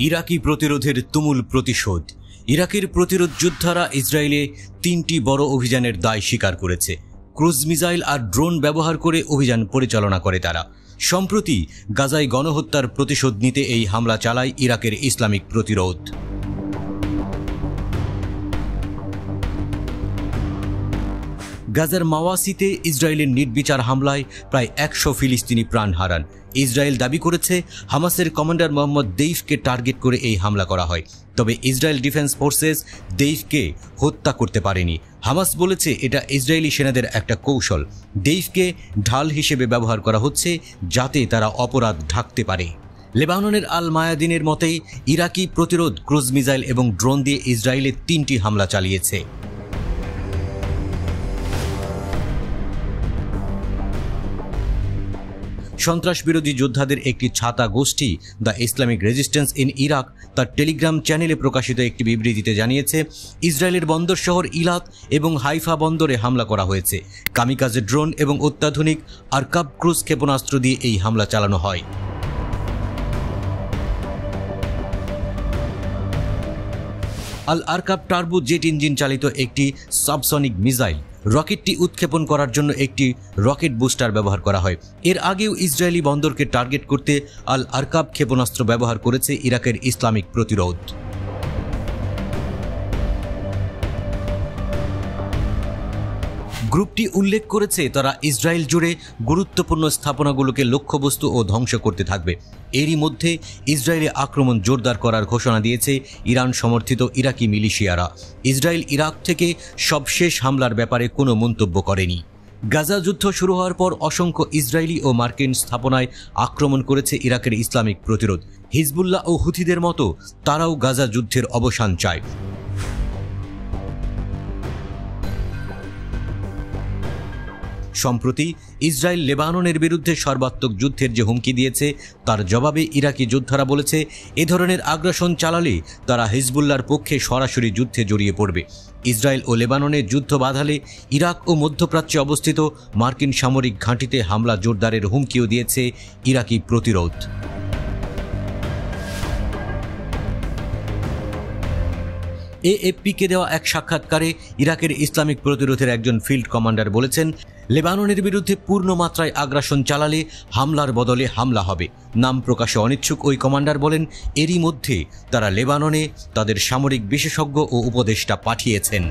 ইরাকি প্রতিরোধের তুমুল প্রতিশোধ। ইরাকের প্রতিরোধ যোদ্ধারা ইসরায়েলে 3টি বড় অভিযানের দায় স্বীকার করেছে। ক্রুজ মিসাইল আর ড্রোন ব্যবহার করে অভিযান পরিচালনা করে তারা। সম্প্রতি গাজায় গণহত্যার প্রতিশোধ নিতে এই হামলা চালায় ইরাকের ইসলামিক প্রতিরোধ। গাজার মাওয়াসিতে ইসরায়েলের নির্বিচার হামলায় প্রায় 100 ফিলিস্তিনি প্রাণ হারান। ইসরায়েল দাবি করেছে হামাসের কমান্ডার মোহাম্মদ দেইফকে টার্গেট করে এই হামলা করা হয়। তবে ইসরায়েল ডিফেন্স ফোর্সেস দেইফকে হত্যা করতে পারেনি। হামাস বলেছে এটা ইসরায়েলি সেনাদের একটা কৌশল। দেইফকে ঢাল হিসেবে ব্যবহার করা হচ্ছে যাতে তারা অপরাধ ঢাকতে পারে। লেবাননের আল মায়াদিনের মতেই ইরাকি প্রতিরোধ ক্রুজ মিসাইল এবং ড্রোন দিয়ে ইসরায়েলে 3টি হামলা চালিয়েছে। সন্ত্রাস বিরোধী যোদ্ধাদের একটি ছাতা গোষ্ঠী the Islamic resistance in Iraq তার টেলিগ্রাম চ্যানেলে প্রকাশিত একটি বিবৃতিতে জানিয়েছে, ইসরায়েলের বন্দর শহর ইলাত এবং হাইফা বন্দরে হামলা করা হয়েছে। কামিকাজে ড্রোন এবং অত্যাধুনিক আরকাব ক্রুজ ক্ষেপণাস্ত্র দিয়ে এই হামলা চালানো হয়। আল আরকাব টার্বো জেট ইঞ্জিন চালিত একটি সাবসনিক মিসাইল। রকেটটি উৎক্ষেপণ করার জন্য একটি রকেট বুস্টার ব্যবহার করা হয়। এর আগেও ইসরায়েলি বন্দরকে টার্গেট করতে আল আরকাব ক্ষেপণাস্ত্র ব্যবহার করেছে ইরাকের ইসলামিক প্রতিরোধ। গ্রুপটি উল্লেখ করেছে তারা ইসরায়েল জুড়ে গুরুত্বপূর্ণ স্থাপনাগুলোকে লক্ষ্যবস্তু ও ধ্বংস করতে থাকবে। এরই মধ্যে ইসরায়েলে আক্রমণ জোরদার করার ঘোষণা দিয়েছে ইরান সমর্থিত ইরাকি মিলিশিয়ারা। ইসরায়েল ইরাক থেকে সবশেষ হামলার ব্যাপারে কোনো মন্তব্য করেনি। গাজা যুদ্ধ শুরু হওয়ার পর অসংখ্য ইসরায়েলি ও মার্কিন স্থাপনায় আক্রমণ করেছে ইরাকের ইসলামিক প্রতিরোধ। হিজবুল্লাহ ও হুথিদের মতো তারাও গাজা যুদ্ধের অবসান চায়। সম্প্রতি ইসরায়েল লেবাননের বিরুদ্ধে সর্বাত্মক যুদ্ধের যে হুমকি দিয়েছে তার জবাবে ইরাকি যোদ্ধারা বলেছে, এ ধরনের আগ্রাসন চালালে তারা হিজবুল্লাহর পক্ষে সরাসরি যুদ্ধে জড়িয়ে পড়বে। ইসরায়েল ও লেবাননের যুদ্ধ বাধালে ইরাক ও মধ্যপ্রাচ্যে অবস্থিত মার্কিন সামরিক ঘাঁটিতে হামলা জোরদারের হুমকিও দিয়েছে ইরাকি প্রতিরোধ। এএফপিকে দেওয়া এক সাক্ষাৎকারে ইরাকের ইসলামিক প্রতিরোধের একজন ফিল্ড কমান্ডার বলেছেন, লেবাননের বিরুদ্ধে পূর্ণ মাত্রায় আগ্রাসন চালালে হামলার বদলে হামলা হবে। নাম প্রকাশে অনিচ্ছুক ওই কমান্ডার বলেন, এরই মধ্যে তারা লেবাননে তাদের সামরিক বিশেষজ্ঞ ও উপদেষ্টা পাঠিয়েছেন।